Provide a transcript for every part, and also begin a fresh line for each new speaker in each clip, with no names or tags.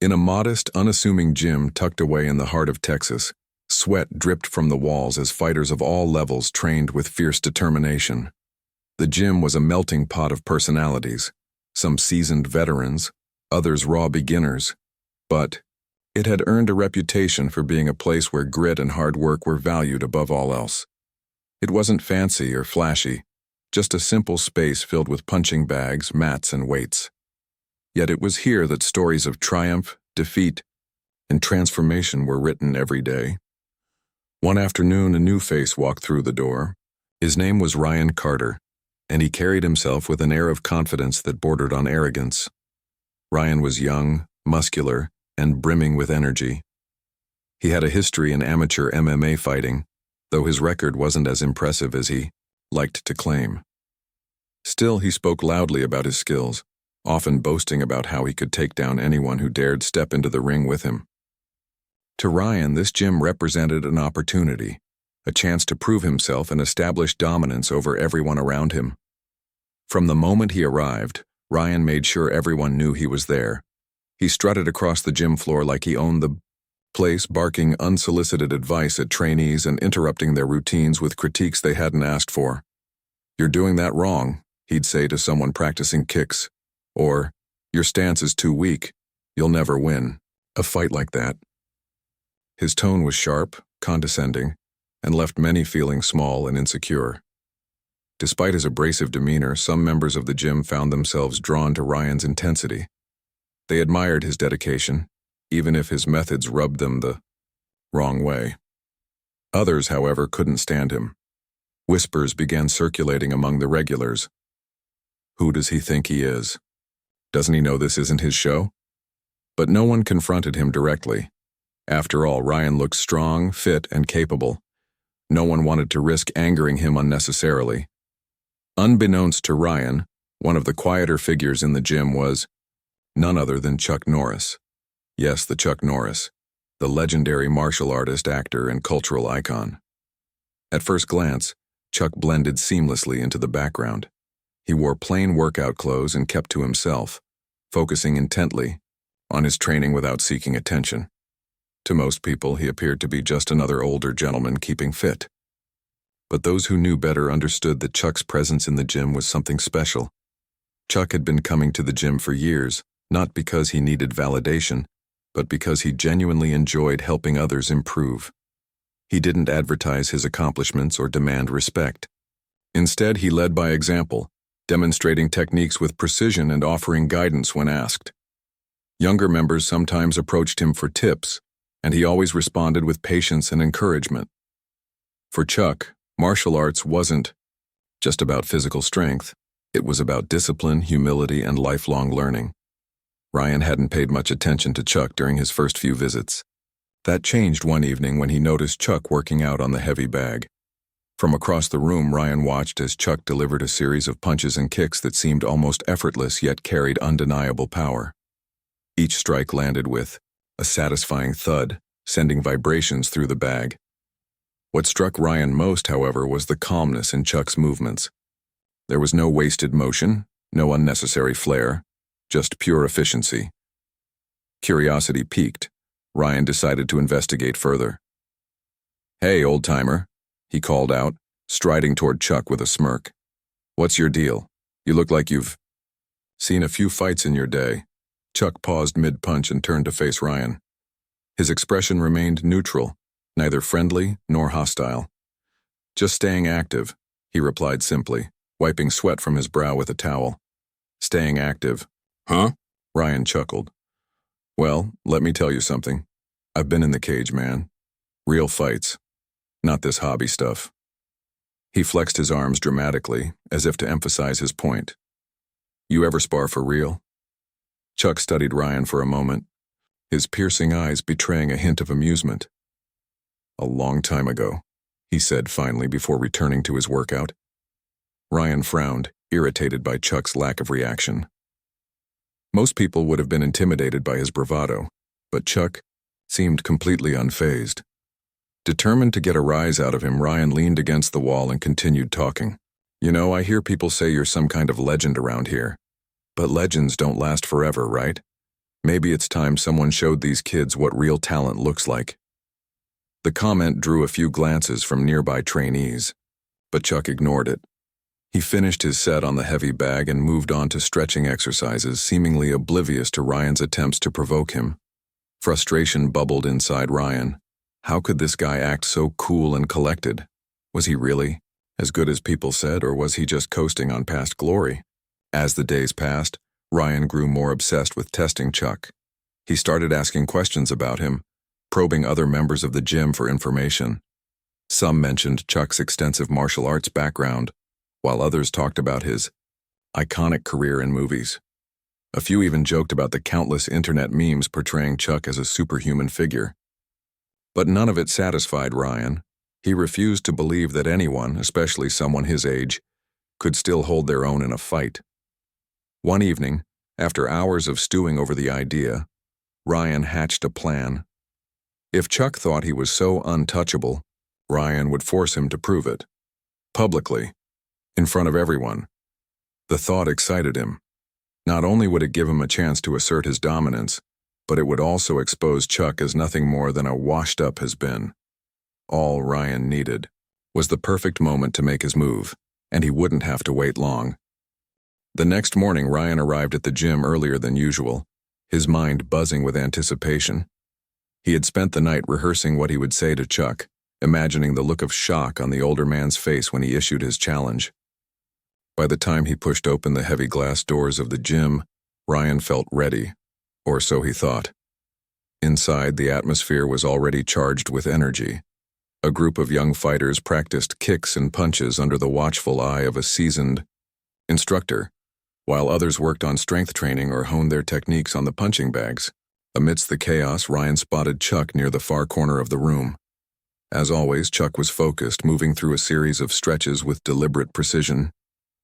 In a modest, unassuming gym tucked away in the heart of Texas, sweat dripped from the walls as fighters of all levels trained with fierce determination. The gym was a melting pot of personalities, some seasoned veterans, others raw beginners, but it had earned a reputation for being a place where grit and hard work were valued above all else. It wasn't fancy or flashy, just a simple space filled with punching bags, mats, and weights. Yet it was here that stories of triumph, defeat, and transformation were written every day. One afternoon, a new face walked through the door. His name was Ryan Carter, and he carried himself with an air of confidence that bordered on arrogance. Ryan was young, muscular, and brimming with energy. He had a history in amateur MMA fighting, though his record wasn't as impressive as he liked to claim. Still, he spoke loudly about his skills, often boasting about how he could take down anyone who dared step into the ring with him. To Ryan, this gym represented an opportunity, a chance to prove himself and establish dominance over everyone around him. From the moment he arrived, Ryan made sure everyone knew he was there. He strutted across the gym floor like he owned the place, barking unsolicited advice at trainees and interrupting their routines with critiques they hadn't asked for. "You're doing that wrong," he'd say to someone practicing kicks. Or, "Your stance is too weak. You'll never win a fight like that." His tone was sharp, condescending, and left many feeling small and insecure. Despite his abrasive demeanor, some members of the gym found themselves drawn to Ryan's intensity. They admired his dedication, even if his methods rubbed them the wrong way. Others, however, couldn't stand him. Whispers began circulating among the regulars. "Who does he think he is? Doesn't he know this isn't his show?" But no one confronted him directly. After all, Ryan looked strong, fit, and capable. No one wanted to risk angering him unnecessarily. Unbeknownst to Ryan, one of the quieter figures in the gym was none other than Chuck Norris. Yes, the Chuck Norris, the legendary martial artist, actor, and cultural icon. At first glance, Chuck blended seamlessly into the background. He wore plain workout clothes and kept to himself, focusing intently on his training without seeking attention. To most people, he appeared to be just another older gentleman keeping fit. But those who knew better understood that Chuck's presence in the gym was something special. Chuck had been coming to the gym for years, not because he needed validation, but because he genuinely enjoyed helping others improve. He didn't advertise his accomplishments or demand respect. Instead, he led by example, demonstrating techniques with precision and offering guidance when asked. Younger members sometimes approached him for tips, and he always responded with patience and encouragement. For Chuck, martial arts wasn't just about physical strength. It was about discipline, humility, and lifelong learning. Ryan hadn't paid much attention to Chuck during his first few visits. That changed one evening when he noticed Chuck working out on the heavy bag. From across the room, Ryan watched as Chuck delivered a series of punches and kicks that seemed almost effortless yet carried undeniable power. Each strike landed with a satisfying thud, sending vibrations through the bag. What struck Ryan most, however, was the calmness in Chuck's movements. There was no wasted motion, no unnecessary flair, just pure efficiency. Curiosity piqued. Ryan decided to investigate further. "Hey, old-timer," he called out, striding toward Chuck with a smirk. "What's your deal? You look like you've seen a few fights in your day." Chuck paused mid-punch and turned to face Ryan. His expression remained neutral, neither friendly nor hostile. "Just staying active," he replied simply, wiping sweat from his brow with a towel. "Staying active." "Huh?" Ryan chuckled. "Well, let me tell you something. I've been in the cage, man. Real fights. Not this hobby stuff." He flexed his arms dramatically, as if to emphasize his point. "You ever spar for real?" Chuck studied Ryan for a moment, his piercing eyes betraying a hint of amusement. "A long time ago," he said finally before returning to his workout. Ryan frowned, irritated by Chuck's lack of reaction. Most people would have been intimidated by his bravado, but Chuck seemed completely unfazed. Determined to get a rise out of him, Ryan leaned against the wall and continued talking. "You know, I hear people say you're some kind of legend around here. But legends don't last forever, right? Maybe it's time someone showed these kids what real talent looks like. The comment drew a few glances from nearby trainees, but Chuck ignored it. He finished his set on the heavy bag and moved on to stretching exercises, seemingly oblivious to Ryan's attempts to provoke him. Frustration bubbled inside Ryan. How could this guy act so cool and collected? Was he really as good as people said, or was he just coasting on past glory? As the days passed, Ryan grew more obsessed with testing Chuck. He started asking questions about him, probing other members of the gym for information. Some mentioned Chuck's extensive martial arts background, while others talked about his iconic career in movies. A few even joked about the countless internet memes portraying Chuck as a superhuman figure. But none of it satisfied Ryan. He refused to believe that anyone, especially someone his age, could still hold their own in a fight. One evening, after hours of stewing over the idea, Ryan hatched a plan. If Chuck thought he was so untouchable, Ryan would force him to prove it. Publicly, in front of everyone. The thought excited him. Not only would it give him a chance to assert his dominance, but it would also expose Chuck as nothing more than a washed-up has-been. All Ryan needed was the perfect moment to make his move, and he wouldn't have to wait long. The next morning, Ryan arrived at the gym earlier than usual, his mind buzzing with anticipation. He had spent the night rehearsing what he would say to Chuck, imagining the look of shock on the older man's face when he issued his challenge. By the time he pushed open the heavy glass doors of the gym, Ryan felt ready, or so he thought. Inside, the atmosphere was already charged with energy. A group of young fighters practiced kicks and punches under the watchful eye of a seasoned instructor, while others worked on strength training or honed their techniques on the punching bags. Amidst the chaos, Ryan spotted Chuck near the far corner of the room. As always, Chuck was focused, moving through a series of stretches with deliberate precision.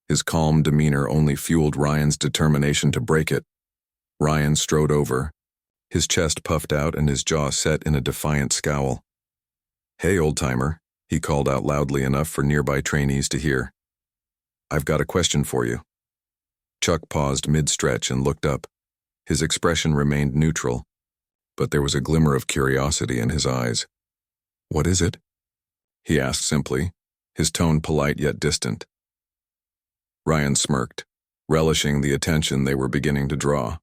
His calm demeanor only fueled Ryan's determination to break it. Ryan strode over, his chest puffed out and his jaw set in a defiant scowl. "Hey, old-timer," he called out loudly enough for nearby trainees to hear. "I've got a question for you." Chuck paused mid-stretch and looked up. His expression remained neutral, but there was a glimmer of curiosity in his eyes. "What is it?" he asked simply, his tone polite yet distant. Ryan smirked, relishing the attention they were beginning to draw.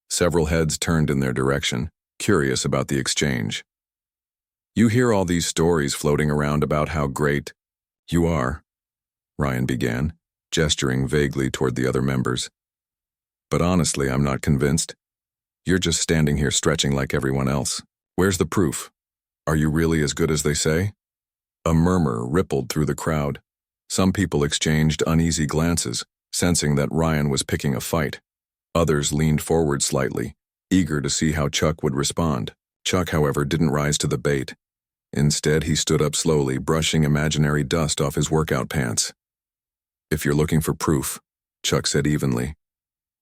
Several heads turned in their direction, curious about the exchange. "You hear all these stories floating around about how great you are," Ryan began, gesturing vaguely toward the other members. "But honestly, I'm not convinced. You're just standing here stretching like everyone else. Where's the proof? Are you really as good as they say?" A murmur rippled through the crowd. Some people exchanged uneasy glances, sensing that Ryan was picking a fight. Others leaned forward slightly, eager to see how Chuck would respond. Chuck, however, didn't rise to the bait. Instead, he stood up slowly, brushing imaginary dust off his workout pants. "If you're looking for proof," Chuck said evenly,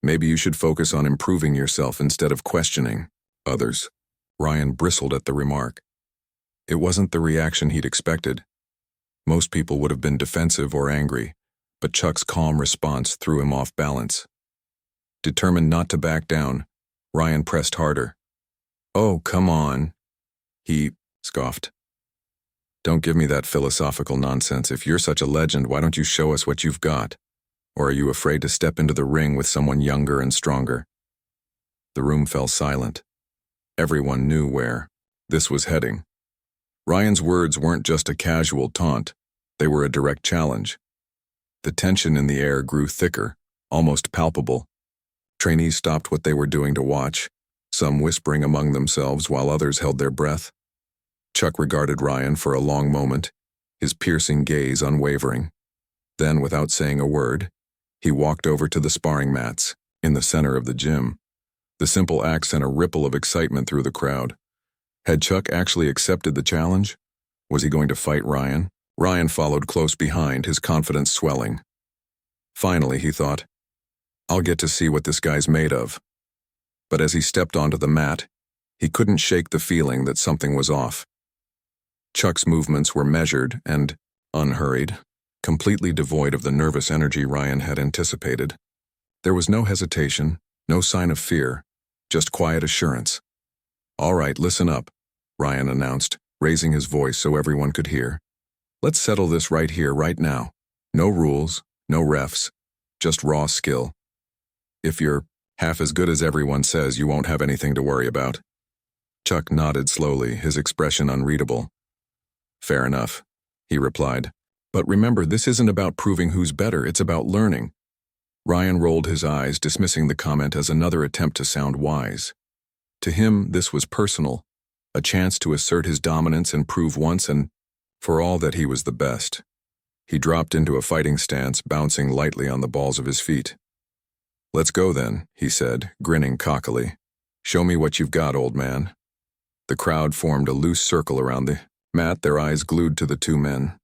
"maybe you should focus on improving yourself instead of questioning others." Ryan bristled at the remark. It wasn't the reaction he'd expected. Most people would have been defensive or angry, but Chuck's calm response threw him off balance. Determined not to back down, Ryan pressed harder. "Oh, come on," he scoffed. "Don't give me that philosophical nonsense. If you're such a legend, why don't you show us what you've got? Or are you afraid to step into the ring with someone younger and stronger?" The room fell silent. Everyone knew where this was heading. Ryan's words weren't just a casual taunt, they were a direct challenge. The tension in the air grew thicker, almost palpable. Trainees stopped what they were doing to watch, some whispering among themselves while others held their breath. Chuck regarded Ryan for a long moment, his piercing gaze unwavering. Then, without saying a word, he walked over to the sparring mats in the center of the gym. The simple act sent a ripple of excitement through the crowd. Had Chuck actually accepted the challenge? Was he going to fight Ryan? Ryan followed close behind, his confidence swelling. Finally, he thought, "I'll get to see what this guy's made of." But as he stepped onto the mat, he couldn't shake the feeling that something was off. Chuck's movements were measured and unhurried, completely devoid of the nervous energy Ryan had anticipated. There was no hesitation, no sign of fear, just quiet assurance. "All right, listen up," Ryan announced, raising his voice so everyone could hear. "Let's settle this right here, right now. No rules, no refs, just raw skill. If you're half as good as everyone says, you won't have anything to worry about." Chuck nodded slowly, his expression unreadable. "Fair enough," he replied. "But remember, this isn't about proving who's better, it's about learning." Ryan rolled his eyes, dismissing the comment as another attempt to sound wise. To him, this was personal, a chance to assert his dominance and prove once and for all that he was the best. He dropped into a fighting stance, bouncing lightly on the balls of his feet. "Let's go then," he said, grinning cockily. "Show me what you've got, old man." The crowd formed a loose circle around the mat, their eyes glued to the two men.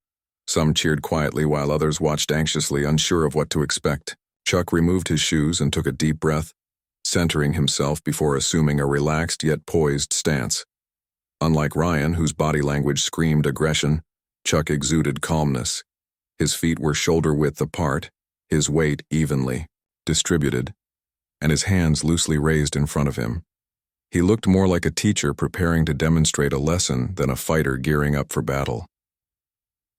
Some cheered quietly while others watched anxiously, unsure of what to expect. Chuck removed his shoes and took a deep breath, centering himself before assuming a relaxed yet poised stance. Unlike Ryan, whose body language screamed aggression, Chuck exuded calmness. His feet were shoulder-width apart, his weight evenly distributed, and his hands loosely raised in front of him. He looked more like a teacher preparing to demonstrate a lesson than a fighter gearing up for battle.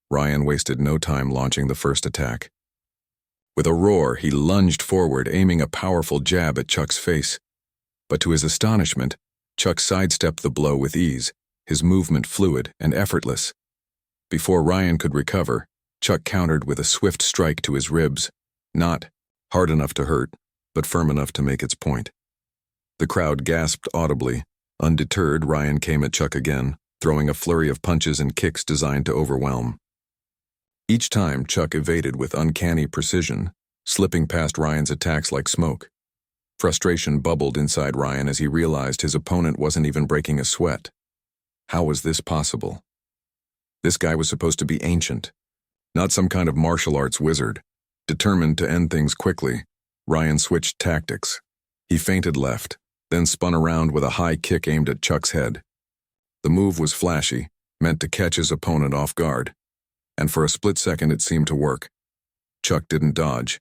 Ryan wasted no time launching the first attack. With a roar, he lunged forward, aiming a powerful jab at Chuck's face. But to his astonishment, Chuck sidestepped the blow with ease, his movement fluid and effortless. Before Ryan could recover, Chuck countered with a swift strike to his ribs, not hard enough to hurt, but firm enough to make its point. The crowd gasped audibly. Undeterred, Ryan came at Chuck again, throwing a flurry of punches and kicks designed to overwhelm. Each time, Chuck evaded with uncanny precision, slipping past Ryan's attacks like smoke. Frustration bubbled inside Ryan as he realized his opponent wasn't even breaking a sweat. How was this possible? This guy was supposed to be ancient, not some kind of martial arts wizard. Determined to end things quickly, Ryan switched tactics. He feinted left, then spun around with a high kick aimed at Chuck's head. The move was flashy, meant to catch his opponent off guard. And for a split second it seemed to work. Chuck didn't dodge.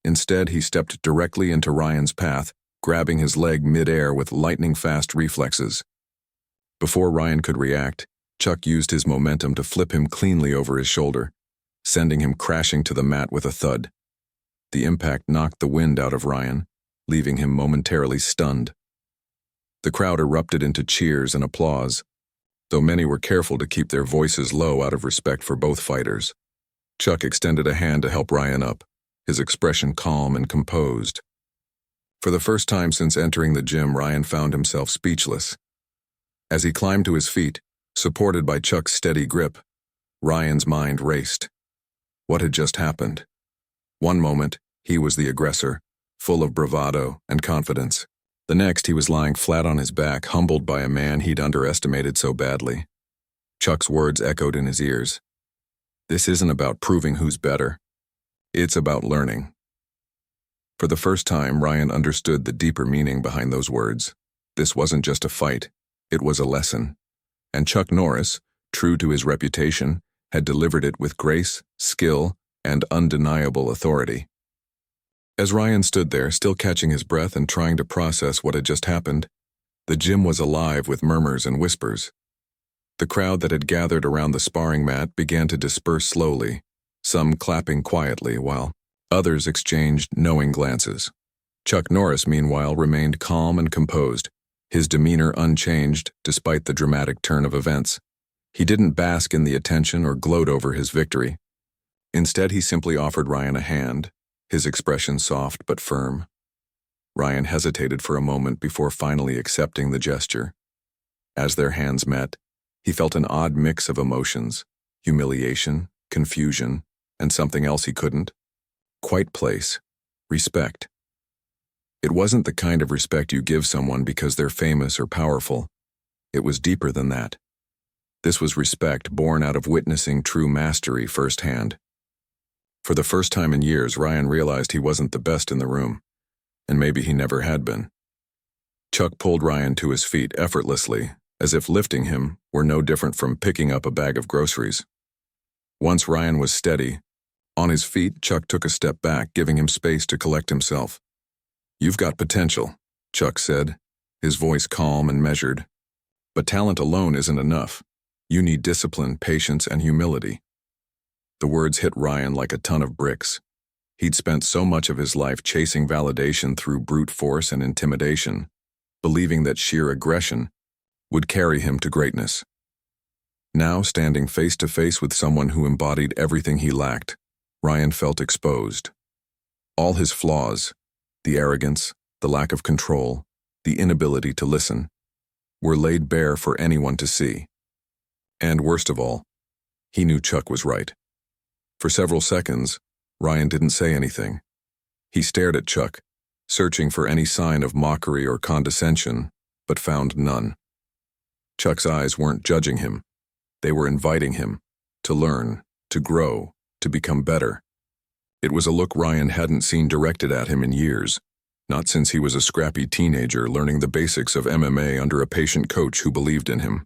Instead, he stepped directly into Ryan's path, grabbing his leg mid-air with lightning-fast reflexes. Before Ryan could react, Chuck used his momentum to flip him cleanly over his shoulder, sending him crashing to the mat with a thud. The impact knocked the wind out of Ryan, leaving him momentarily stunned. The crowd erupted into cheers and applause, though many were careful to keep their voices low out of respect for both fighters. Chuck extended a hand to help Ryan up, his expression calm and composed. For the first time since entering the gym, Ryan found himself speechless. As he climbed to his feet, supported by Chuck's steady grip, Ryan's mind raced. What had just happened? One moment, he was the aggressor, full of bravado and confidence. The next, he was lying flat on his back, humbled by a man he'd underestimated so badly. Chuck's words echoed in his ears. "This isn't about proving who's better. It's about learning." For the first time, Ryan understood the deeper meaning behind those words. This wasn't just a fight, it was a lesson. And Chuck Norris, true to his reputation, had delivered it with grace, skill, and undeniable authority. As Ryan stood there, still catching his breath and trying to process what had just happened, the gym was alive with murmurs and whispers. The crowd that had gathered around the sparring mat began to disperse slowly, some clapping quietly while others exchanged knowing glances. Chuck Norris, meanwhile, remained calm and composed, his demeanor unchanged despite the dramatic turn of events. He didn't bask in the attention or gloat over his victory. Instead, he simply offered Ryan a hand, his expression soft but firm. Ryan hesitated for a moment before finally accepting the gesture. As their hands met, he felt an odd mix of emotions, humiliation, confusion, and something else he couldn't quite place: respect. It wasn't the kind of respect you give someone because they're famous or powerful. It was deeper than that. This was respect born out of witnessing true mastery firsthand. For the first time in years, Ryan realized he wasn't the best in the room, and maybe he never had been. Chuck pulled Ryan to his feet effortlessly, as if lifting him were no different from picking up a bag of groceries. Once Ryan was steady, on his feet, Chuck took a step back, giving him space to collect himself. "You've got potential," Chuck said, his voice calm and measured. But talent alone isn't enough. You need discipline, patience, and humility. The words hit Ryan like a ton of bricks. He'd spent so much of his life chasing validation through brute force and intimidation, believing that sheer aggression would carry him to greatness. Now, standing face to face with someone who embodied everything he lacked, Ryan felt exposed. All his flaws, the arrogance, the lack of control, the inability to listen, were laid bare for anyone to see. And worst of all, he knew Chuck was right. For several seconds, Ryan didn't say anything. He stared at Chuck, searching for any sign of mockery or condescension, but found none. Chuck's eyes weren't judging him. They were inviting him to learn, to grow, to become better. It was a look Ryan hadn't seen directed at him in years, not since he was a scrappy teenager learning the basics of MMA under a patient coach who believed in him.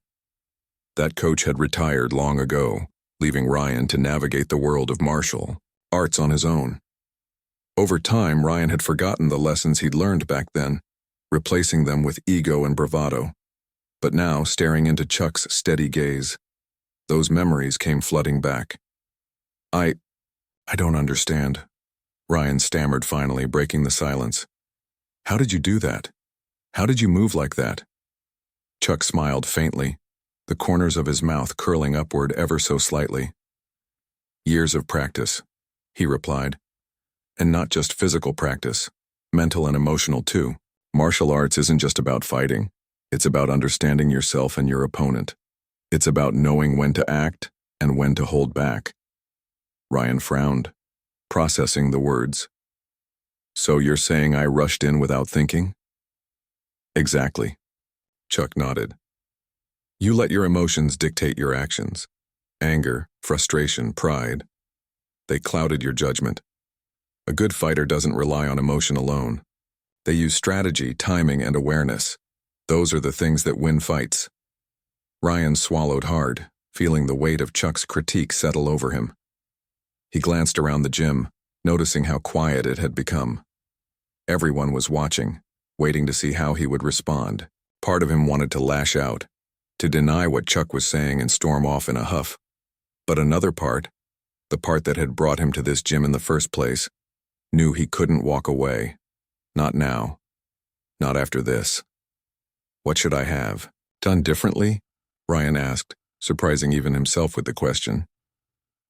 That coach had retired long ago, leaving Ryan to navigate the world of martial arts on his own. Over time, Ryan had forgotten the lessons he'd learned back then, replacing them with ego and bravado. But now, staring into Chuck's steady gaze, those memories came flooding back. I don't understand, Ryan stammered finally, breaking the silence. How did you do that? How did you move like that? Chuck smiled faintly, the corners of his mouth curling upward ever so slightly. Years of practice, he replied. And not just physical practice, mental and emotional too. Martial arts isn't just about fighting. It's about understanding yourself and your opponent. It's about knowing when to act and when to hold back. Ryan frowned, processing the words. So you're saying I rushed in without thinking? Exactly. Chuck nodded. You let your emotions dictate your actions. Anger, frustration, pride. They clouded your judgment. A good fighter doesn't rely on emotion alone. They use strategy, timing, and awareness. Those are the things that win fights. Ryan swallowed hard, feeling the weight of Chuck's critique settle over him. He glanced around the gym, noticing how quiet it had become. Everyone was watching, waiting to see how he would respond. Part of him wanted to lash out, to deny what Chuck was saying and storm off in a huff. But another part, the part that had brought him to this gym in the first place, knew he couldn't walk away. Not now. Not after this. What should I have done differently? Ryan asked, surprising even himself with the question.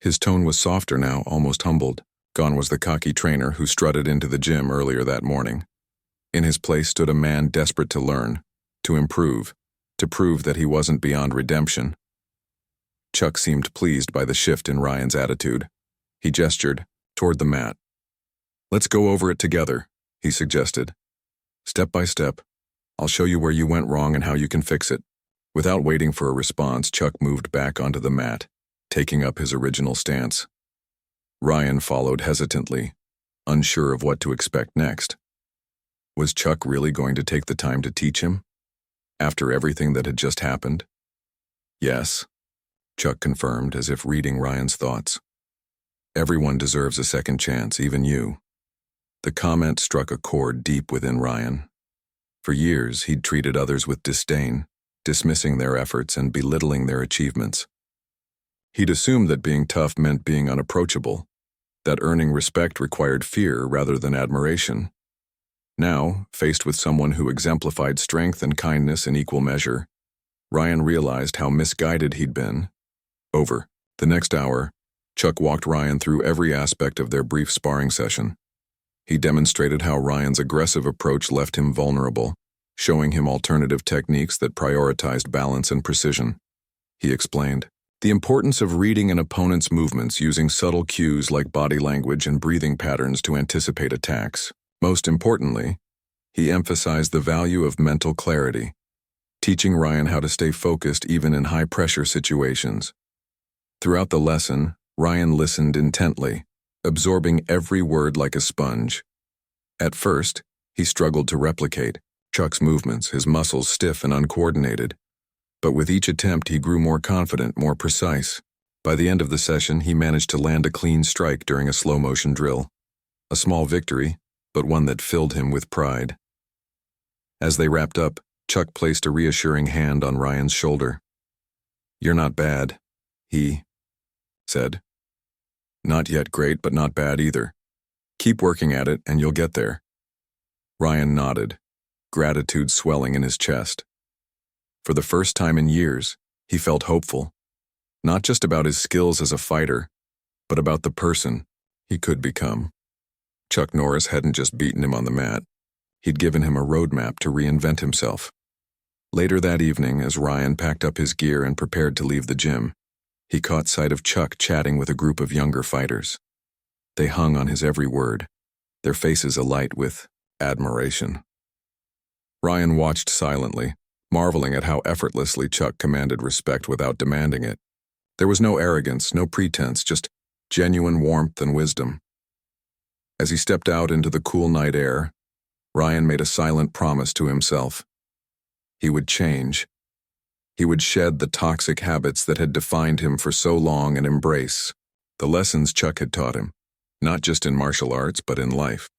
His tone was softer now, almost humbled. Gone was the cocky trainer who strutted into the gym earlier that morning. In his place stood a man desperate to learn, to improve, to prove that he wasn't beyond redemption. Chuck seemed pleased by the shift in Ryan's attitude. He gestured toward the mat. Let's go over it together, he suggested. Step by step, I'll show you where you went wrong and how you can fix it. Without waiting for a response, Chuck moved back onto the mat, taking up his original stance. Ryan followed hesitantly, unsure of what to expect next. Was Chuck really going to take the time to teach him? After everything that had just happened? Yes, Chuck confirmed, as if reading Ryan's thoughts. Everyone deserves a second chance, even you. The comment struck a chord deep within Ryan. For years, he'd treated others with disdain, dismissing their efforts and belittling their achievements. He'd assumed that being tough meant being unapproachable, that earning respect required fear rather than admiration. Now, faced with someone who exemplified strength and kindness in equal measure, Ryan realized how misguided he'd been. Over the next hour, Chuck walked Ryan through every aspect of their brief sparring session. He demonstrated how Ryan's aggressive approach left him vulnerable, showing him alternative techniques that prioritized balance and precision. He explained the importance of reading an opponent's movements using subtle cues like body language and breathing patterns to anticipate attacks. Most importantly, he emphasized the value of mental clarity, teaching Ryan how to stay focused even in high-pressure situations. Throughout the lesson, Ryan listened intently, absorbing every word like a sponge. At first, he struggled to replicate Chuck's movements, his muscles stiff and uncoordinated. But with each attempt, he grew more confident, more precise. By the end of the session, he managed to land a clean strike during a slow-motion drill. A small victory, but one that filled him with pride. As they wrapped up, Chuck placed a reassuring hand on Ryan's shoulder. "You're not bad," he said. "Not yet great, but not bad either. Keep working at it and you'll get there." Ryan nodded, gratitude swelling in his chest. For the first time in years, he felt hopeful, not just about his skills as a fighter, but about the person he could become. Chuck Norris hadn't just beaten him on the mat. He'd given him a roadmap to reinvent himself. Later that evening, as Ryan packed up his gear and prepared to leave the gym, he caught sight of Chuck chatting with a group of younger fighters. They hung on his every word, their faces alight with admiration. Ryan watched silently, marveling at how effortlessly Chuck commanded respect without demanding it. There was no arrogance, no pretense, just genuine warmth and wisdom. As he stepped out into the cool night air, Ryan made a silent promise to himself. He would change. He would shed the toxic habits that had defined him for so long and embrace the lessons Chuck had taught him, not just in martial arts, but in life.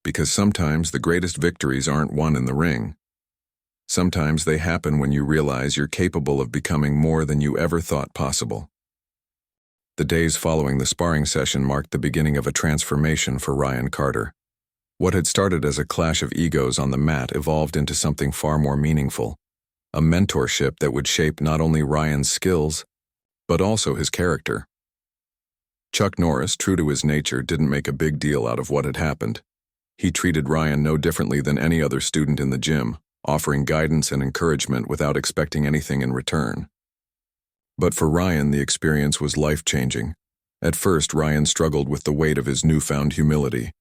Because sometimes the greatest victories aren't won in the ring. Sometimes they happen when you realize you're capable of becoming more than you ever thought possible. The days following the sparring session marked the beginning of a transformation for Ryan Carter. What had started as a clash of egos on the mat evolved into something far more meaningful, a mentorship that would shape not only Ryan's skills, but also his character. Chuck Norris, true to his nature, didn't make a big deal out of what had happened. He treated Ryan no differently than any other student in the gym, offering guidance and encouragement without expecting anything in return. But for Ryan, the experience was life-changing. At first, Ryan struggled with the weight of his newfound humility.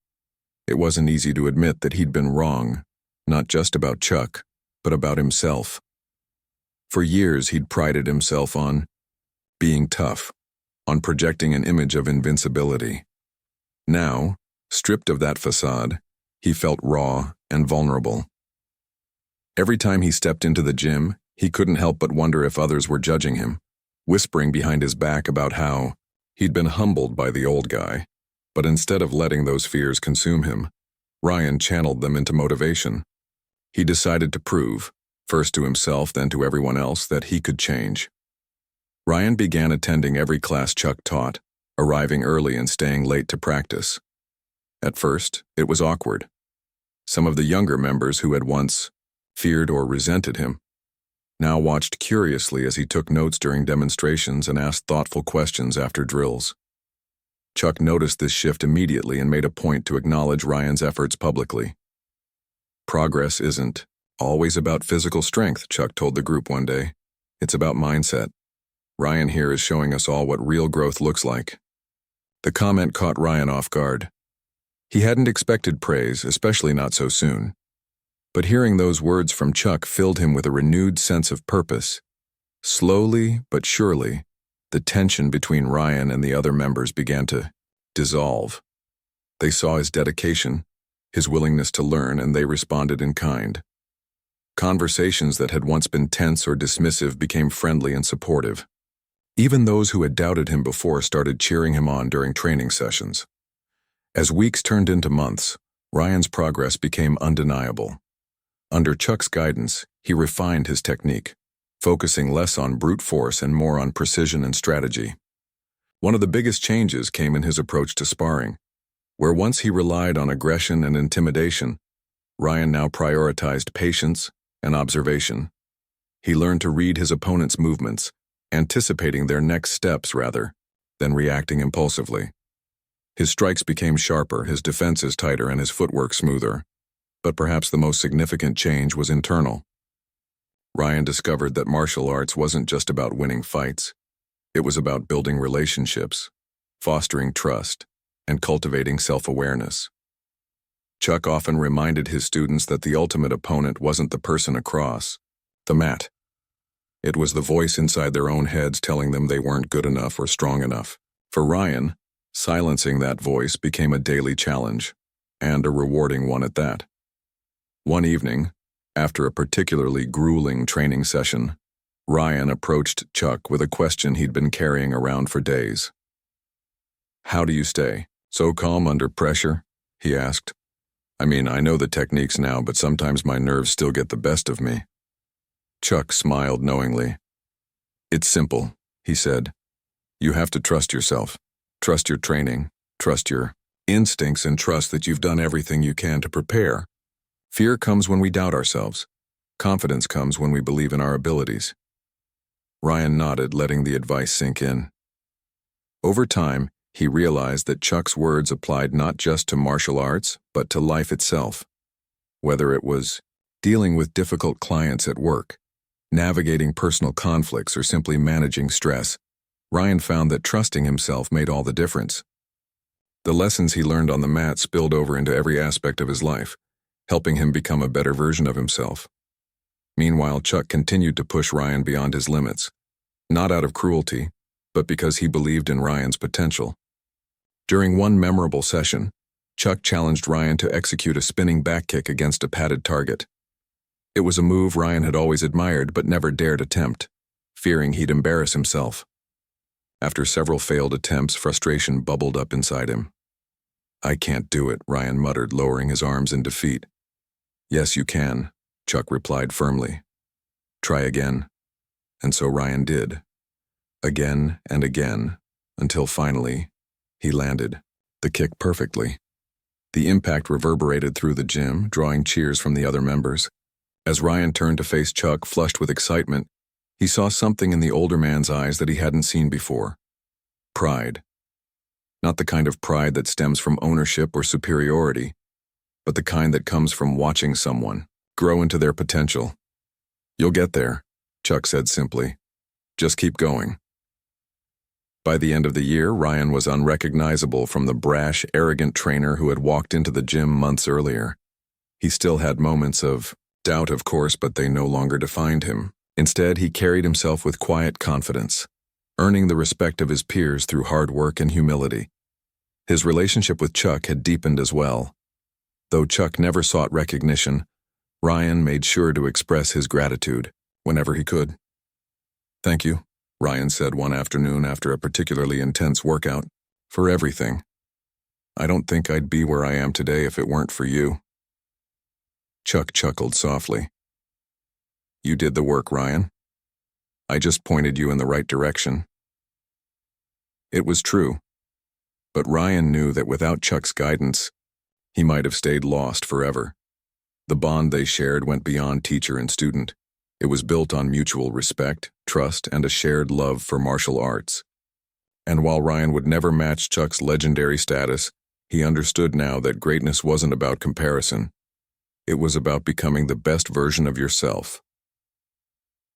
It wasn't easy to admit that he'd been wrong, not just about Chuck, but about himself. For years, he'd prided himself on being tough, on projecting an image of invincibility. Now, stripped of that facade, he felt raw and vulnerable. Every time he stepped into the gym, he couldn't help but wonder if others were judging him, whispering behind his back about how he'd been humbled by the old guy. But instead of letting those fears consume him, Ryan channeled them into motivation. He decided to prove, first to himself then to everyone else, that he could change. Ryan began attending every class Chuck taught, arriving early and staying late to practice. At first, it was awkward. Some of the younger members who had once feared or resented him now watched curiously as he took notes during demonstrations and asked thoughtful questions after drills. Chuck noticed this shift immediately and made a point to acknowledge Ryan's efforts publicly. "Progress isn't always about physical strength," Chuck told the group one day. "It's about mindset. Ryan here is showing us all what real growth looks like." The comment caught Ryan off guard. He hadn't expected praise, especially not so soon. But hearing those words from Chuck filled him with a renewed sense of purpose. Slowly but surely, the tension between Ryan and the other members began to dissolve. They saw his dedication, his willingness to learn, and they responded in kind. Conversations that had once been tense or dismissive became friendly and supportive. Even those who had doubted him before started cheering him on during training sessions. As weeks turned into months, Ryan's progress became undeniable. Under Chuck's guidance, he refined his technique, focusing less on brute force and more on precision and strategy. One of the biggest changes came in his approach to sparring. Where once he relied on aggression and intimidation, Ryan now prioritized patience and observation. He learned to read his opponent's movements, anticipating their next steps rather than reacting impulsively. His strikes became sharper, his defenses tighter, and his footwork smoother. But perhaps the most significant change was internal. Ryan discovered that martial arts wasn't just about winning fights. It was about building relationships, fostering trust, and cultivating self-awareness. Chuck often reminded his students that the ultimate opponent wasn't the person across the mat. It was the voice inside their own heads telling them they weren't good enough or strong enough. For Ryan, silencing that voice became a daily challenge, and a rewarding one at that. One evening, after a particularly grueling training session, Ryan approached Chuck with a question he'd been carrying around for days. "How do you stay so calm under pressure?" he asked. I mean, I know the techniques now, but sometimes my nerves still get the best of me. Chuck smiled knowingly. It's simple, he said. You have to trust yourself. Trust your training. Trust your instincts and trust that you've done everything you can to prepare. Fear comes when we doubt ourselves. Confidence comes when we believe in our abilities. Ryan nodded, letting the advice sink in. Over time, he realized that Chuck's words applied not just to martial arts, but to life itself. Whether it was dealing with difficult clients at work, navigating personal conflicts, or simply managing stress, Ryan found that trusting himself made all the difference. The lessons he learned on the mat spilled over into every aspect of his life, helping him become a better version of himself. Meanwhile, Chuck continued to push Ryan beyond his limits, not out of cruelty, but because he believed in Ryan's potential. During one memorable session, Chuck challenged Ryan to execute a spinning back kick against a padded target. It was a move Ryan had always admired but never dared attempt, fearing he'd embarrass himself. After several failed attempts, frustration bubbled up inside him. I can't do it, Ryan muttered, lowering his arms in defeat. Yes, you can, Chuck replied firmly. Try again. And so Ryan did. Again and again, until finally, he landed the kick perfectly. The impact reverberated through the gym, drawing cheers from the other members. As Ryan turned to face Chuck, flushed with excitement, he saw something in the older man's eyes that he hadn't seen before. Pride. Not the kind of pride that stems from ownership or superiority, but the kind that comes from watching someone grow into their potential. You'll get there, Chuck said simply. Just keep going. By the end of the year, Ryan was unrecognizable from the brash, arrogant trainer who had walked into the gym months earlier. He still had moments of doubt, of course, but they no longer defined him. Instead, he carried himself with quiet confidence, earning the respect of his peers through hard work and humility. His relationship with Chuck had deepened as well. Though Chuck never sought recognition, Ryan made sure to express his gratitude whenever he could. Thank you, Ryan said one afternoon after a particularly intense workout, for everything. I don't think I'd be where I am today if it weren't for you. Chuck chuckled softly. You did the work, Ryan. I just pointed you in the right direction. It was true, but Ryan knew that without Chuck's guidance, he might have stayed lost forever. The bond they shared went beyond teacher and student. It was built on mutual respect, trust, and a shared love for martial arts. And while Ryan would never match Chuck's legendary status, he understood now that greatness wasn't about comparison. It was about becoming the best version of yourself.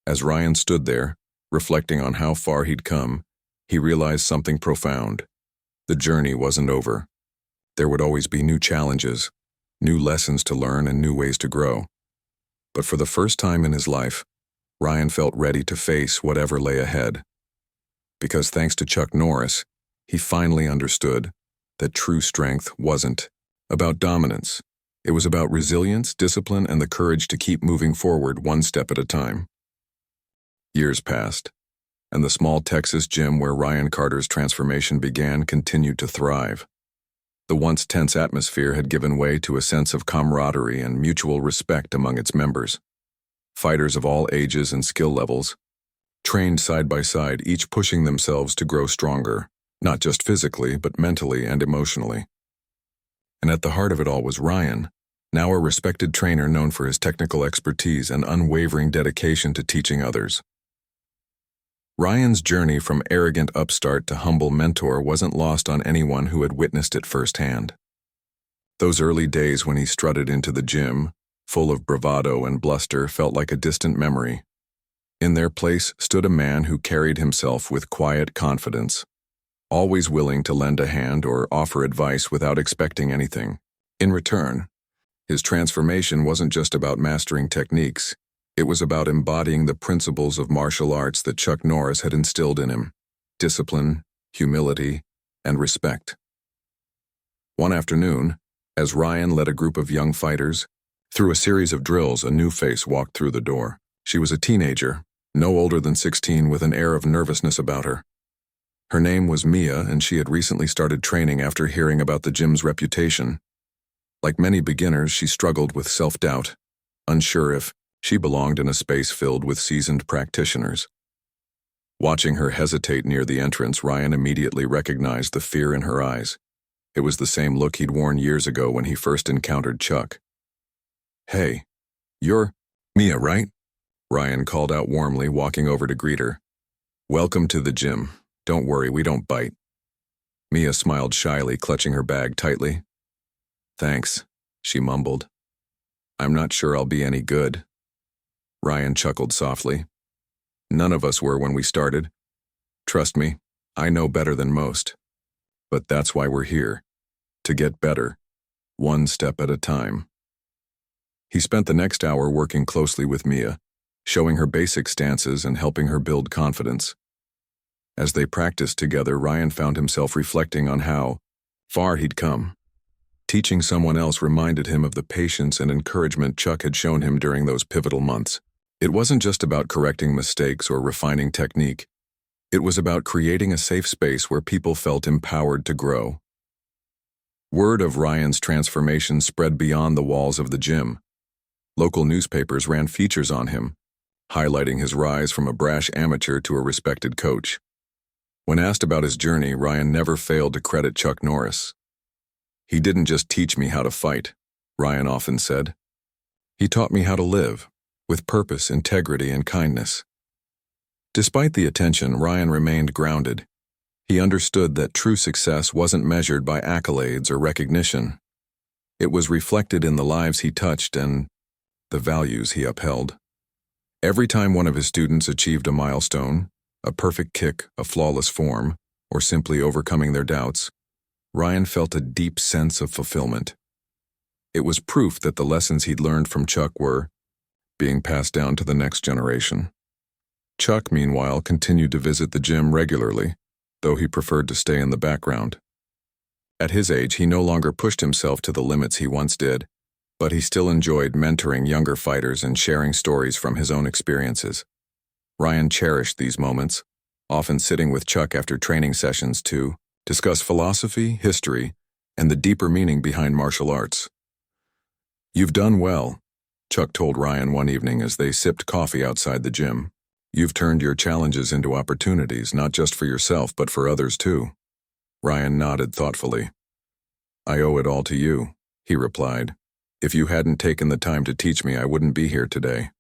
As Ryan stood there, reflecting on how far he'd come, he realized something profound. The journey wasn't over. There would always be new challenges, new lessons to learn, and new ways to grow. But for the first time in his life, Ryan felt ready to face whatever lay ahead. Because thanks to Chuck Norris, he finally understood that true strength wasn't about dominance. It was about resilience, discipline, and the courage to keep moving forward one step at a time. Years passed, and the small Texas gym where Ryan Carter's transformation began continued to thrive. The once tense atmosphere had given way to a sense of camaraderie and mutual respect among its members. Fighters of all ages and skill levels trained side by side, each pushing themselves to grow stronger, not just physically, but mentally and emotionally. And at the heart of it all was Ryan, now a respected trainer known for his technical expertise and unwavering dedication to teaching others. Ryan's journey from arrogant upstart to humble mentor wasn't lost on anyone who had witnessed it firsthand. Those early days when he strutted into the gym, full of bravado and bluster, felt like a distant memory. In their place stood a man who carried himself with quiet confidence, always willing to lend a hand or offer advice without expecting anything. In return, his transformation wasn't just about mastering techniques. It was about embodying the principles of martial arts that Chuck Norris had instilled in him: discipline, humility, and respect. One afternoon, as Ryan led a group of young fighters through a series of drills, a new face walked through the door. She was a teenager, no older than 16, with an air of nervousness about her. Her name was Mia, and she had recently started training after hearing about the gym's reputation. Like many beginners, she struggled with self-doubt, unsure if she belonged in a space filled with seasoned practitioners. Watching her hesitate near the entrance, Ryan immediately recognized the fear in her eyes. It was the same look he'd worn years ago when he first encountered Chuck. "Hey, you're Mia, right?" Ryan called out warmly, walking over to greet her. "Welcome to the gym. Don't worry, we don't bite." Mia smiled shyly, clutching her bag tightly. "Thanks," she mumbled. "I'm not sure I'll be any good." Ryan chuckled softly. "None of us were when we started. Trust me, I know better than most. But that's why we're here. To get better. One step at a time." He spent the next hour working closely with Mia, showing her basic stances and helping her build confidence. As they practiced together, Ryan found himself reflecting on how far he'd come. Teaching someone else reminded him of the patience and encouragement Chuck had shown him during those pivotal months. It wasn't just about correcting mistakes or refining technique. It was about creating a safe space where people felt empowered to grow. Word of Ryan's transformation spread beyond the walls of the gym. Local newspapers ran features on him, highlighting his rise from a brash amateur to a respected coach. When asked about his journey, Ryan never failed to credit Chuck Norris. "He didn't just teach me how to fight," Ryan often said. "He taught me how to live, with purpose, integrity, and kindness." Despite the attention, Ryan remained grounded. He understood that true success wasn't measured by accolades or recognition. It was reflected in the lives he touched and the values he upheld. Every time one of his students achieved a milestone, a perfect kick, a flawless form, or simply overcoming their doubts, Ryan felt a deep sense of fulfillment. It was proof that the lessons he'd learned from Chuck were being passed down to the next generation. Chuck, meanwhile, continued to visit the gym regularly, though he preferred to stay in the background. At his age, he no longer pushed himself to the limits he once did, but he still enjoyed mentoring younger fighters and sharing stories from his own experiences. Ryan cherished these moments, often sitting with Chuck after training sessions to discuss philosophy, history, and the deeper meaning behind martial arts. "You've done well," Chuck told Ryan one evening as they sipped coffee outside the gym. "You've turned your challenges into opportunities, not just for yourself, but for others too." Ryan nodded thoughtfully. "I owe it all to you," he replied. "If you hadn't taken the time to teach me, I wouldn't be here today."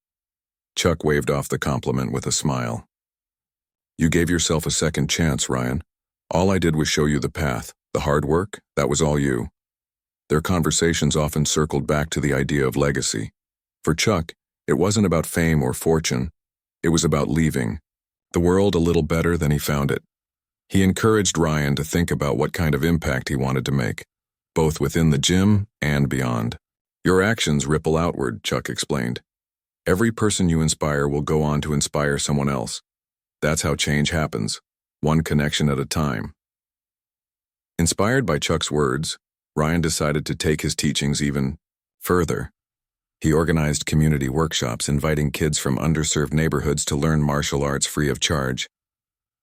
Chuck waved off the compliment with a smile. "You gave yourself a second chance, Ryan. All I did was show you the path. The hard work, that was all you." Their conversations often circled back to the idea of legacy. For Chuck, it wasn't about fame or fortune. It was about leaving the world a little better than he found it. He encouraged Ryan to think about what kind of impact he wanted to make, both within the gym and beyond. "Your actions ripple outward," Chuck explained. "Every person you inspire will go on to inspire someone else. That's how change happens, one connection at a time." Inspired by Chuck's words, Ryan decided to take his teachings even further. He organized community workshops, inviting kids from underserved neighborhoods to learn martial arts free of charge.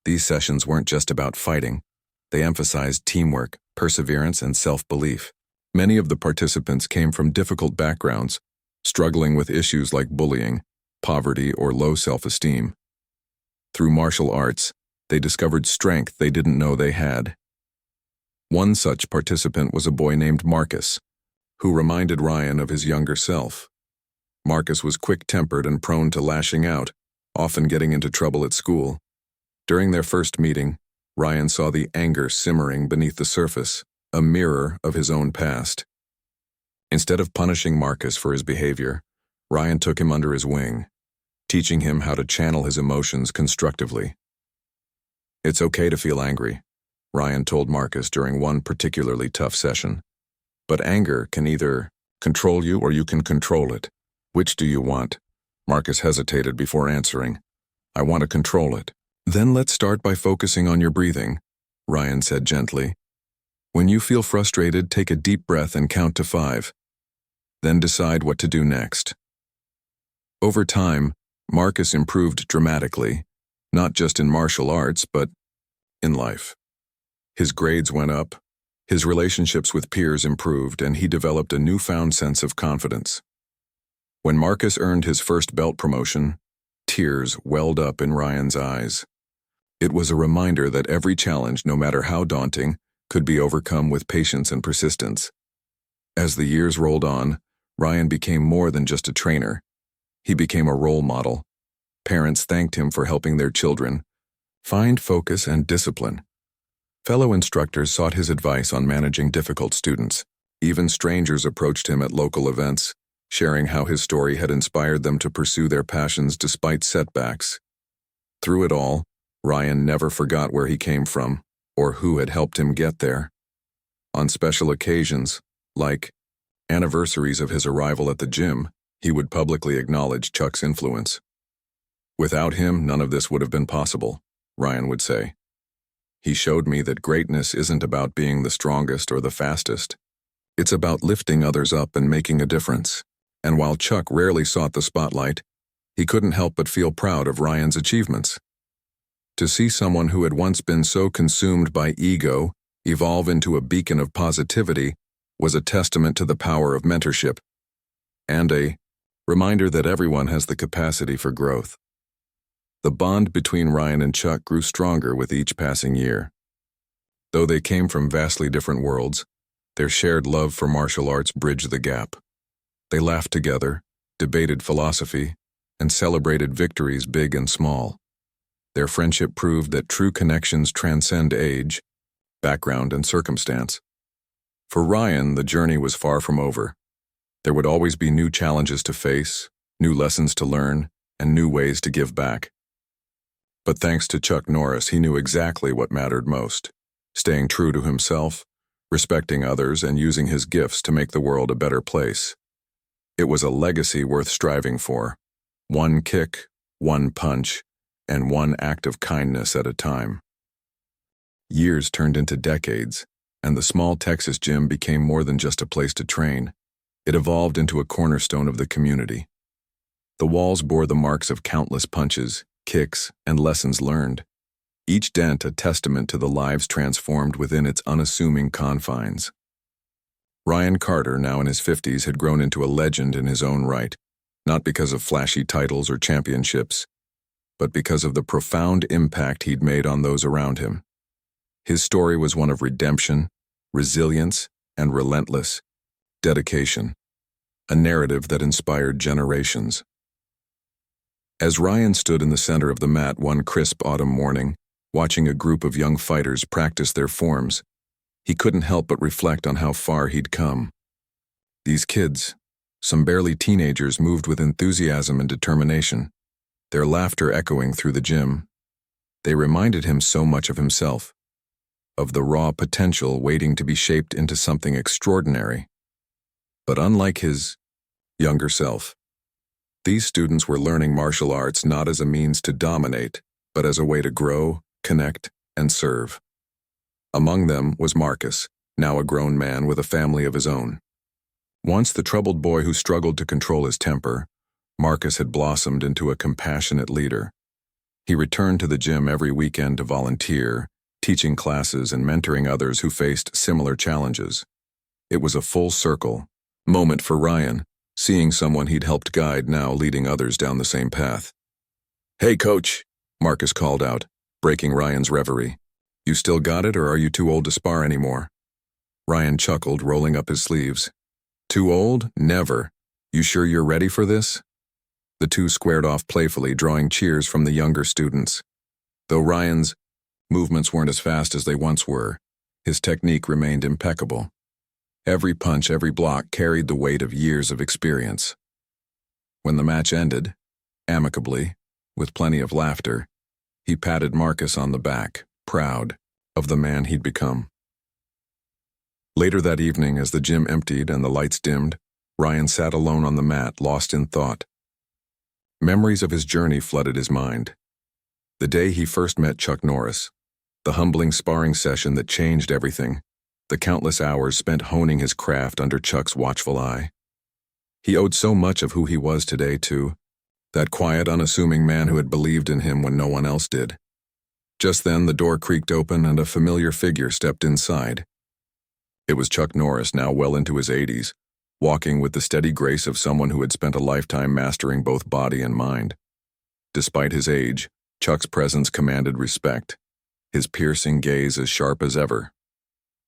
These sessions weren't just about fighting. They emphasized teamwork, perseverance, and self-belief. Many of the participants came from difficult backgrounds, struggling with issues like bullying, poverty, or low self-esteem. Through martial arts, they discovered strength they didn't know they had. One such participant was a boy named Marcus, who reminded Ryan of his younger self. Marcus was quick-tempered and prone to lashing out, often getting into trouble at school. During their first meeting, Ryan saw the anger simmering beneath the surface, a mirror of his own past. Instead of punishing Marcus for his behavior, Ryan took him under his wing, teaching him how to channel his emotions constructively. "It's okay to feel angry," Ryan told Marcus during one particularly tough session. "But anger can either control you or you can control it. Which do you want?" Marcus hesitated before answering. "I want to control it." "Then let's start by focusing on your breathing," Ryan said gently. "When you feel frustrated, take a deep breath and count to 5. Then decide what to do next." Over time, Marcus improved dramatically, not just in martial arts, but in life. His grades went up, His relationships with peers improved, and he developed a newfound sense of confidence. When Marcus earned his first belt promotion, tears welled up in Ryan's eyes. It was a reminder that every challenge, no matter how daunting, could be overcome with patience and persistence. As the years rolled on, Ryan became more than just a trainer. He became a role model. Parents thanked him for helping their children find focus and discipline. Fellow instructors sought his advice on managing difficult students. Even strangers approached him at local events, sharing how his story had inspired them to pursue their passions despite setbacks. Through it all, Ryan never forgot where he came from or who had helped him get there. On special occasions, like anniversaries of his arrival at the gym, he would publicly acknowledge Chuck's influence. "Without him, none of this would have been possible," Ryan would say. "He showed me that greatness isn't about being the strongest or the fastest. It's about lifting others up and making a difference." And while Chuck rarely sought the spotlight, he couldn't help but feel proud of Ryan's achievements. To see someone who had once been so consumed by ego evolve into a beacon of positivity was a testament to the power of mentorship, and a reminder that everyone has the capacity for growth. The bond between Ryan and Chuck grew stronger with each passing year. Though they came from vastly different worlds, their shared love for martial arts bridged the gap. They laughed together, debated philosophy, and celebrated victories big and small. Their friendship proved that true connections transcend age, background, and circumstance. For Ryan, the journey was far from over. There would always be new challenges to face, new lessons to learn, and new ways to give back. But thanks to Chuck Norris, he knew exactly what mattered most: staying true to himself, respecting others, and using his gifts to make the world a better place. It was a legacy worth striving for. One kick, one punch, and one act of kindness at a time. Years turned into decades, and the small Texas gym became more than just a place to train. It evolved into a cornerstone of the community. The walls bore the marks of countless punches, kicks, and lessons learned, each dent a testament to the lives transformed within its unassuming confines. Ryan Carter, now in his 50s, had grown into a legend in his own right, not because of flashy titles or championships, but because of the profound impact he'd made on those around him. His story was one of redemption, resilience, and relentless dedication, a narrative that inspired generations. As Ryan stood in the center of the mat one crisp autumn morning, watching a group of young fighters practice their forms, he couldn't help but reflect on how far he'd come. These kids, some barely teenagers, moved with enthusiasm and determination, their laughter echoing through the gym. They reminded him so much of himself, of the raw potential waiting to be shaped into something extraordinary. But unlike his younger self, these students were learning martial arts not as a means to dominate, but as a way to grow, connect, and serve. Among them was Marcus, now a grown man with a family of his own. Once the troubled boy who struggled to control his temper, Marcus had blossomed into a compassionate leader. He returned to the gym every weekend to volunteer, teaching classes and mentoring others who faced similar challenges. It was a full circle moment for Ryan, seeing someone he'd helped guide now leading others down the same path. "Hey, coach," Marcus called out, breaking Ryan's reverie. "You still got it, or are you too old to spar anymore?" Ryan chuckled, rolling up his sleeves. "Too old? Never. You sure you're ready for this?" The two squared off playfully, drawing cheers from the younger students. Though Ryan's movements weren't as fast as they once were, his technique remained impeccable. Every punch, every block carried the weight of years of experience. When the match ended, amicably, with plenty of laughter, he patted Marcus on the back, proud of the man he'd become. Later that evening, as the gym emptied and the lights dimmed, Ryan sat alone on the mat, lost in thought. Memories of his journey flooded his mind. The day he first met Chuck Norris, the humbling sparring session that changed everything, the countless hours spent honing his craft under Chuck's watchful eye. He owed so much of who he was today to that quiet, unassuming man who had believed in him when no one else did. Just then, the door creaked open and a familiar figure stepped inside. It was Chuck Norris, now well into his 80s, walking with the steady grace of someone who had spent a lifetime mastering both body and mind. Despite his age, Chuck's presence commanded respect, his piercing gaze as sharp as ever.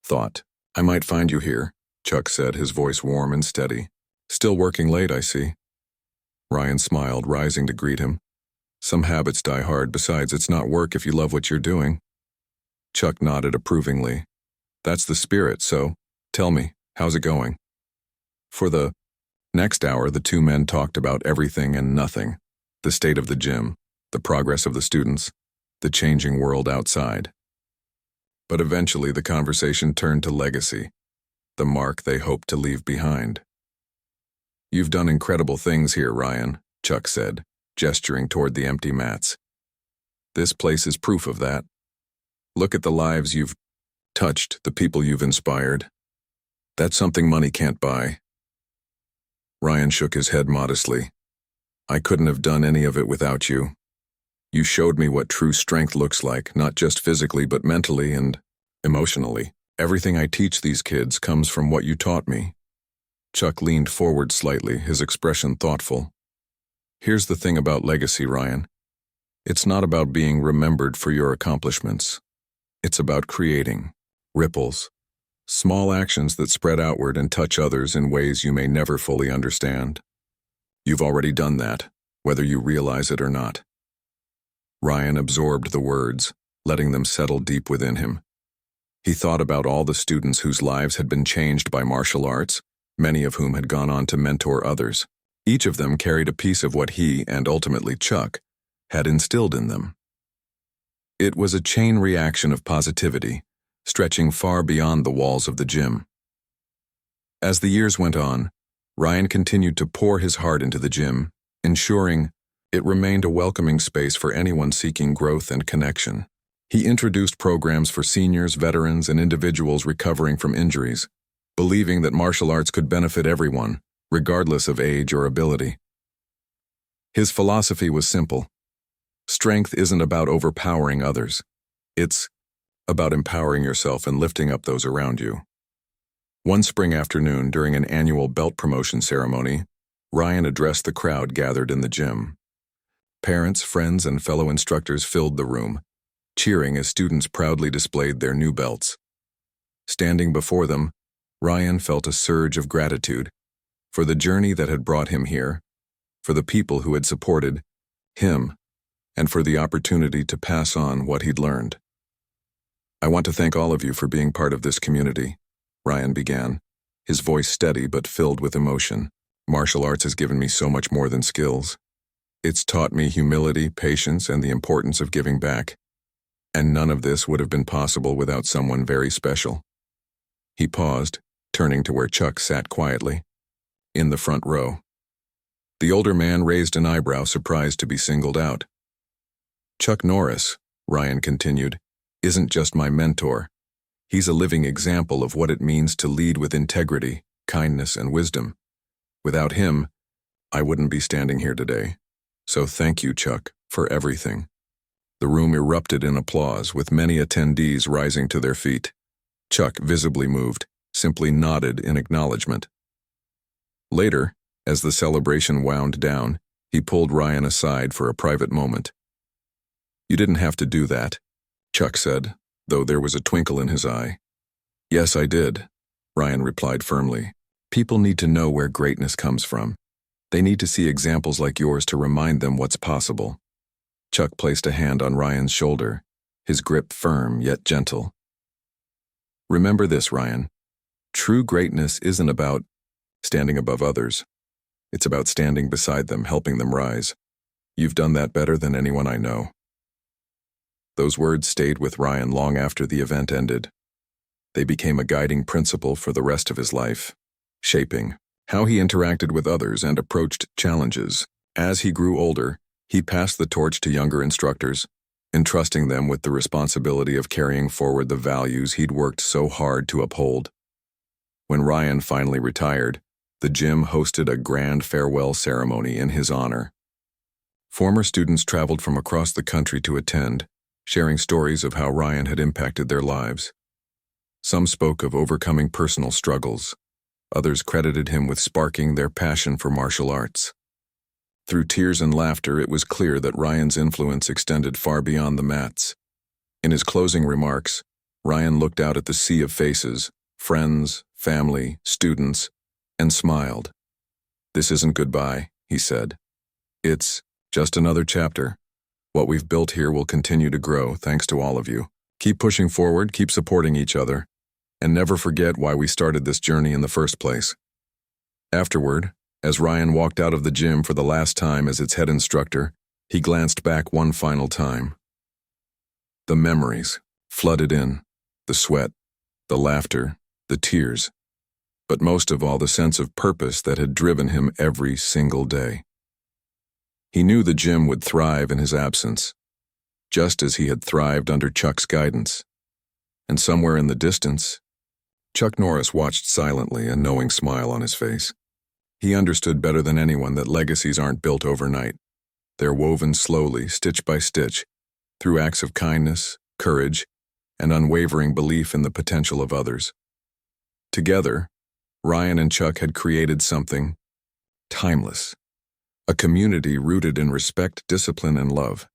"Thought, I might find you here," Chuck said, his voice warm and steady. "Still working late, I see." Ryan smiled, rising to greet him. "Some habits die hard, besides it's not work if you love what you're doing." Chuck nodded approvingly. "That's the spirit, so, tell me, how's it going?" For the next hour, the two men talked about everything and nothing. The state of the gym, the progress of the students, the changing world outside. But eventually the conversation turned to legacy, the mark they hoped to leave behind. "You've done incredible things here, Ryan," Chuck said, gesturing toward the empty mats. "This place is proof of that. Look at the lives you've touched, the people you've inspired. That's something money can't buy." Ryan shook his head modestly. "I couldn't have done any of it without you. You showed me what true strength looks like, not just physically but mentally and emotionally. Everything I teach these kids comes from what you taught me." Chuck leaned forward slightly, his expression thoughtful. "Here's the thing about legacy, Ryan. It's not about being remembered for your accomplishments. It's about creating ripples, small actions that spread outward and touch others in ways you may never fully understand. You've already done that, whether you realize it or not." Ryan absorbed the words, letting them settle deep within him. He thought about all the students whose lives had been changed by martial arts, many of whom had gone on to mentor others. Each of them carried a piece of what he, and ultimately Chuck, had instilled in them. It was a chain reaction of positivity, stretching far beyond the walls of the gym. As the years went on, Ryan continued to pour his heart into the gym, ensuring it remained a welcoming space for anyone seeking growth and connection. He introduced programs for seniors, veterans, and individuals recovering from injuries, believing that martial arts could benefit everyone, regardless of age or ability. His philosophy was simple. Strength isn't about overpowering others. It's about empowering yourself and lifting up those around you. One spring afternoon, during an annual belt promotion ceremony, Ryan addressed the crowd gathered in the gym. Parents, friends, and fellow instructors filled the room, cheering as students proudly displayed their new belts. Standing before them, Ryan felt a surge of gratitude for the journey that had brought him here, for the people who had supported him, and for the opportunity to pass on what he'd learned. "I want to thank all of you for being part of this community," Ryan began, his voice steady but filled with emotion. "Martial arts has given me so much more than skills. It's taught me humility, patience, and the importance of giving back. And none of this would have been possible without someone very special." He paused, turning to where Chuck sat quietly, in the front row. The older man raised an eyebrow, surprised to be singled out. "Chuck Norris," Ryan continued, "isn't just my mentor. He's a living example of what it means to lead with integrity, kindness, and wisdom. Without him, I wouldn't be standing here today. So thank you, Chuck, for everything." The room erupted in applause, with many attendees rising to their feet. Chuck, visibly moved, simply nodded in acknowledgement. Later, as the celebration wound down, he pulled Ryan aside for a private moment. "You didn't have to do that," Chuck said, though there was a twinkle in his eye. "Yes, I did," Ryan replied firmly. "People need to know where greatness comes from. They need to see examples like yours to remind them what's possible." Chuck placed a hand on Ryan's shoulder, his grip firm yet gentle. "Remember this, Ryan. True greatness isn't about standing above others. It's about standing beside them, helping them rise. You've done that better than anyone I know." Those words stayed with Ryan long after the event ended. They became a guiding principle for the rest of his life, shaping how he interacted with others and approached challenges. As he grew older, he passed the torch to younger instructors, entrusting them with the responsibility of carrying forward the values he'd worked so hard to uphold. When Ryan finally retired, the gym hosted a grand farewell ceremony in his honor. Former students traveled from across the country to attend, sharing stories of how Ryan had impacted their lives. Some spoke of overcoming personal struggles. Others credited him with sparking their passion for martial arts. Through tears and laughter, it was clear that Ryan's influence extended far beyond the mats. In his closing remarks, Ryan looked out at the sea of faces, friends, family, students, and smiled. "This isn't goodbye," he said. "It's just another chapter. What we've built here will continue to grow, thanks to all of you. Keep pushing forward, keep supporting each other, and never forget why we started this journey in the first place." Afterward, as Ryan walked out of the gym for the last time as its head instructor, he glanced back one final time. The memories flooded in, the sweat, the laughter, the tears, but most of all the sense of purpose that had driven him every single day. He knew the gym would thrive in his absence, just as he had thrived under Chuck's guidance. And somewhere in the distance, Chuck Norris watched silently, a knowing smile on his face. He understood better than anyone that legacies aren't built overnight. They're woven slowly, stitch by stitch, through acts of kindness, courage, and unwavering belief in the potential of others. Together, Ryan and Chuck had created something timeless, a community rooted in respect, discipline, and love.